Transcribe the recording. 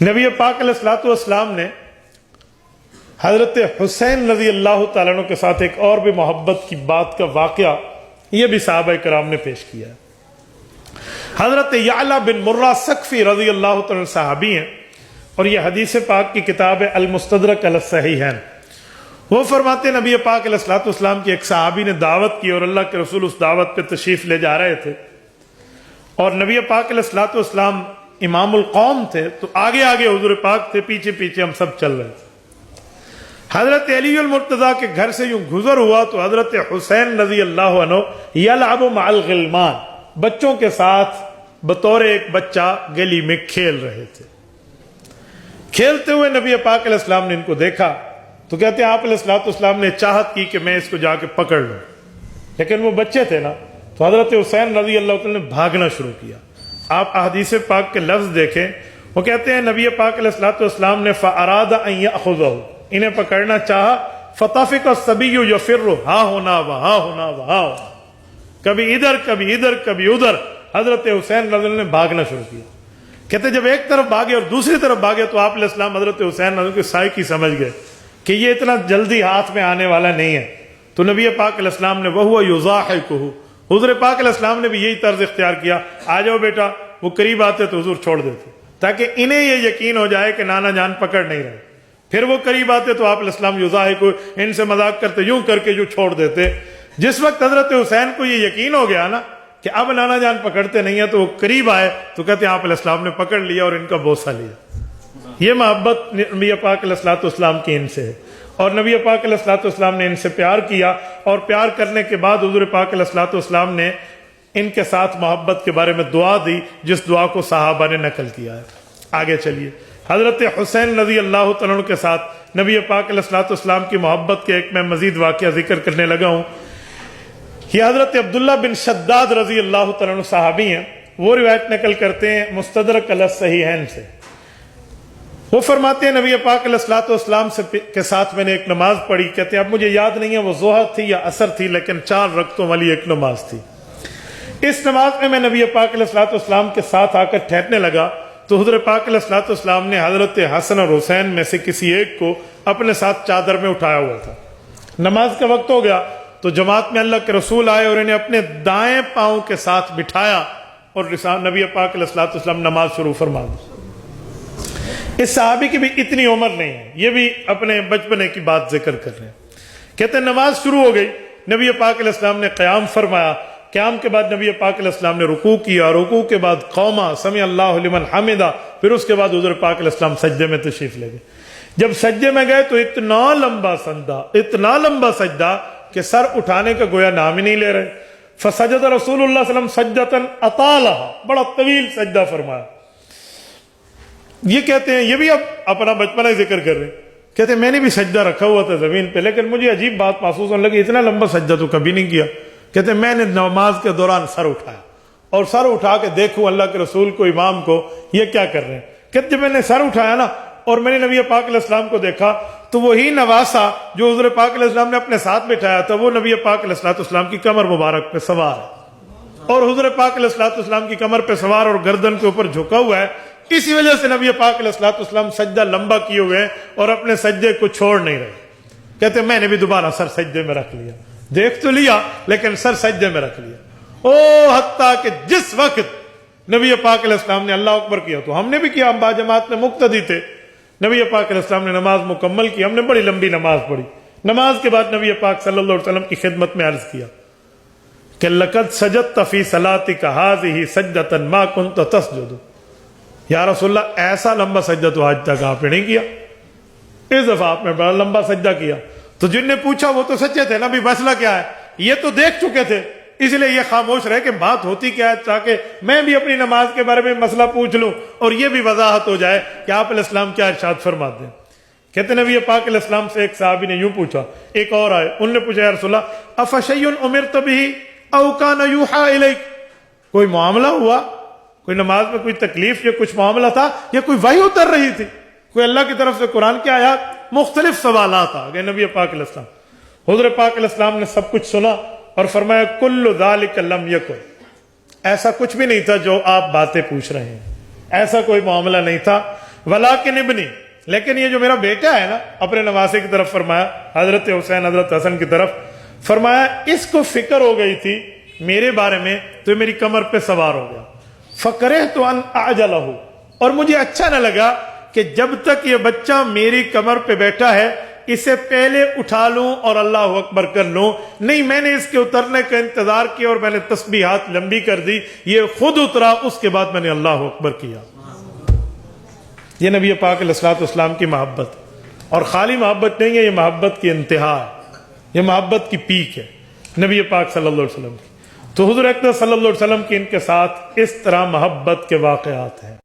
نبی پاک علیہ الصلوۃ والسلام نے حضرت حسین رضی اللہ تعالیٰ عنہ کے ساتھ ایک اور بھی محبت کی بات کا واقعہ یہ بھی صحابہ کرام نے پیش کیا ہے۔ حضرت یعلا بن مرہ ثقفی رضی اللہ تعالیٰ صحابی ہیں، اور یہ حدیث پاک کی کتاب ہے المستدرک علی الصحیحین۔ وہ فرماتے ہیں نبی پاک علیہ الصلوۃ والسلام کی ایک صحابی نے دعوت کی اور اللہ کے رسول اس دعوت پہ تشریف لے جا رہے تھے، اور نبی پاک علیہ الصلوۃ والسلام امام القوم تھے، تو آگے آگے حضور پاک تھے، پیچھے پیچھے ہم سب چل رہے تھے۔ حضرت علی المرتضیٰ کے گھر سے یوں گزر ہوا تو حضرت حسین رضی اللہ عنہ یلعب مع الغلمان، بچوں کے ساتھ بطور ایک بچہ گلی میں کھیل رہے تھے۔ کھیلتے ہوئے نبی پاک علیہ السلام نے ان کو دیکھا تو کہتے ہیں آپ علیہ الصلوۃ والسلام نے چاہت کی کہ میں اس کو جا کے پکڑ لوں، لیکن وہ بچے تھے نا، تو حضرت حسین رضی اللہ عنہ نے بھاگنا شروع کیا۔ آپ احادیث پاک کے لفظ دیکھیں، وہ کہتے ہیں نبی پاک علیہ الصلوۃ والسلام نے فَأَرَادَ أَن يَأْخُذَهُ، انہیں پکڑنا چاہا، فَطَفِقَ الصَّبِيُّ يَفِرُّ ہاں ہونا وہاں ہونا وہاں ہونا، کبھی ادھر کبھی ادھر کبھی ادھر۔ حضرت حسین رضی اللہ عنہ نے بھاگنا شروع کیا۔ کہتے جب ایک طرف بھاگے اور دوسری طرف بھاگے تو آپ علیہ السلام حضرت حسین رضی اللہ عنہ کی سائیکی سمجھ گئے کہ یہ اتنا جلدی ہاتھ میں آنے والا نہیں ہے، تو نبی پاک علیہ السلام نے وَهُوَ يُضَاحِكُهُ، حضور پاک علیہ السلام نے بھی یہی طرز اختیار کیا، آ جاؤ بیٹا، وہ قریب آتے تو حضور چھوڑ دیتے تاکہ انہیں یہ یقین ہو جائے کہ نانا جان پکڑ نہیں رہے۔ پھر وہ قریب آتے تو آپ علیہ السلام یضاحکو، ان سے مذاق کرتے، یوں کر کے جو چھوڑ دیتے۔ جس وقت حضرت حسین کو یہ یقین ہو گیا نا کہ اب نانا جان پکڑتے نہیں ہیں، تو وہ قریب آئے تو کہتے ہیں آپ علیہ السلام نے پکڑ لیا اور ان کا بوسہ لیا۔ یہ محبت نبی پاک علیہ الصلوۃ والسلام کی ان سے ہے، اور نبی پاک علیہ الصلوۃ والسلام نے ان سے پیار کیا، اور پیار کرنے کے بعد حضور پاک علیہ الصلوۃ والسلام نے ان کے ساتھ محبت کے بارے میں دعا دی، جس دعا کو صحابہ نے نقل کیا ہے۔ آگے چلیے، حضرت حسین رضی اللہ تعالیٰ عنہ کے ساتھ نبی پاک علیہ الصلوۃ والسلام کی محبت کے ایک میں مزید واقعہ ذکر کرنے لگا ہوں۔ یہ حضرت عبداللہ بن شداد رضی اللہ تعالیٰ عنہ صحابی ہیں، وہ روایت نقل کرتے ہیں مستدرک علی الصحیحین سے۔ وہ فرماتے ہیں نبی پاک علیہ الصلوۃ والسلام کے ساتھ میں نے ایک نماز پڑھی، کہتے ہیں اب مجھے یاد نہیں ہے وہ ظہر تھی یا عصر تھی، لیکن 4 رکعتوں والی ایک نماز تھی۔ اس نماز میں نبی پاک علیہ الصلوۃ والسلام کے ساتھ آ کر ٹھہرنے لگا تو حضور پاک علیہ الصلوۃ والسلام نے حضرت حسن اور حسین میں سے کسی ایک کو اپنے ساتھ چادر میں اٹھایا ہوا تھا۔ نماز کا وقت ہو گیا تو جماعت میں اللہ کے رسول آئے اور انہیں اپنے دائیں پاؤں کے ساتھ بٹھایا، اور نبی پاک علیہ الصلوۃ والسلام نماز شروع فرما دی۔ اس صحابی کی بھی اتنی عمر نہیں ہے، یہ بھی اپنے بچپنے کی بات ذکر کر رہے ہیں۔ کہتے ہیں نماز شروع ہو گئی، نبی پاک علیہ السلام نے قیام فرمایا، قیام کے بعد نبی پاک علیہ السلام نے رکوع کیا، رکوع کے بعد قوما سمع اللہ لمن حمدہ، پھر اس کے بعد حضور پاک علیہ السلام سجدے میں تشریف لے گئے۔ جب سجدے میں گئے تو اتنا لمبا سجدہ کہ سر اٹھانے کا گویا نام ہی نہیں لے رہے۔ فسجد رسول اللہ صلی اللہ علیہ وسلم سجدۃ اطالھا، بڑا طویل سجدہ فرمایا۔ یہ کہتے ہیں، یہ بھی اب اپنا بچپنا ذکر کر رہے ہیں، کہتے ہیں میں نے بھی سجدہ رکھا ہوا تھا زمین پہ، لیکن مجھے عجیب بات محسوس ہونے لگی، اتنا لمبا سجدہ تو کبھی نہیں کیا۔ کہتے ہیں میں نے نماز کے دوران سر اٹھایا، اور سر اٹھا کے دیکھوں اللہ کے رسول کو، امام کو، یہ کیا کر رہے ہیں۔ کہتے جب میں نے سر اٹھایا نا اور میں نے نبی پاک علیہ السلام کو دیکھا تو وہی نواسا جو حضور پاک علیہ السلام نے اپنے ساتھ بٹھایا تھا وہ نبی پاک علیہ السلام کی کمر مبارک پہ سوار ہے، اور حضور پاک علیہ السلام کی کمر پہ سوار اور گردن کے اوپر جھکا ہوا ہے۔ اسی وجہ سے نبی پاک علیہ السلام سجدہ لمبا کیے ہوئے ہیں اور اپنے سجدے کو چھوڑ نہیں رہے۔ کہتے میں نے بھی دوبارہ سر سجدے میں رکھ لیا، دیکھ تو لیا لیکن سر سجدے میں رکھ لیا۔ حتیٰ کہ جس وقت نبی پاک علیہ السلام نے اللہ اکبر کیا تو ہم نے بھی کیا، ہم باجماعت میں مقتدی تھے۔ نبی پاک علیہ السلام نے نماز مکمل کی، ہم نے بڑی لمبی نماز پڑھی۔ نماز کے بعد نبی پاک صلی اللہ علیہ وسلم کی خدمت میں عرض کیا کہ لقد سجدت فی صلاتک ھذہ سجدۃ ما کنت تسجد، یا رسول اللہ ایسا لمبا سجدہ تو آج تک آپ نے نہیں کیا، اس دفعہ آپ نے بڑا لمبا سجدہ کیا۔ تو جن نے پوچھا وہ تو سچے تھے نا، بھی مسئلہ کیا ہے، یہ تو دیکھ چکے تھے، اس لیے یہ خاموش رہے کہ بات ہوتی کیا ہے، تاکہ میں بھی اپنی نماز کے بارے میں مسئلہ پوچھ لوں اور یہ بھی وضاحت ہو جائے کہ آپ علیہ السلام کیا ارشاد فرماتے ہیں۔ کہتے ہیں نبی پاک علیہ السلام سے ایک صحابی نے یوں پوچھا، ایک اور آئے، انہوں نے پوچھا یا رسول اللہ افشیء امرت بہ او کان یوحی الیک، کوئی معاملہ ہوا، کوئی نماز میں کوئی تکلیف یا کچھ معاملہ تھا یا کوئی وحی اتر رہی تھی، کوئی اللہ کی طرف سے قرآن کی آیات، مختلف سوالات آ گئے نبی پاک علیہ السلام۔ حضور پاک علیہ السلام نے سب کچھ سنا اور فرمایا کل ذالک لم یکن، ایسا کچھ بھی نہیں تھا جو آپ باتیں پوچھ رہے ہیں، ایسا کوئی معاملہ نہیں تھا۔ ولیکن ابنی، لیکن یہ جو میرا بیٹا ہے نا، اپنے نواسے کی طرف فرمایا، حضرت حسین حضرت حسن کی طرف فرمایا، اس کو فکر ہو گئی تھی میرے بارے میں تو میری کمر پہ سوار ہو گیا، فکرہت ان اعجلہ، اور مجھے اچھا نہ لگا کہ جب تک یہ بچہ میری کمر پہ بیٹھا ہے اسے پہلے اٹھا لوں اور اللہ اکبر کر لوں، نہیں، میں نے اس کے اترنے کا انتظار کیا اور میں نے تسبیحات لمبی کر دی، یہ خود اترا، اس کے بعد میں نے اللہ اکبر کیا۔ یہ نبی پاک علیہ الصلوۃ والسلام کی محبت، اور خالی محبت نہیں ہے، یہ محبت کی انتہا ہے، یہ محبت کی پیک ہے نبی پاک صلی اللہ علیہ وسلم کی۔ تو حضور اکرم صلی اللہ علیہ وسلم کی ان کے ساتھ اس طرح محبت کے واقعات ہیں۔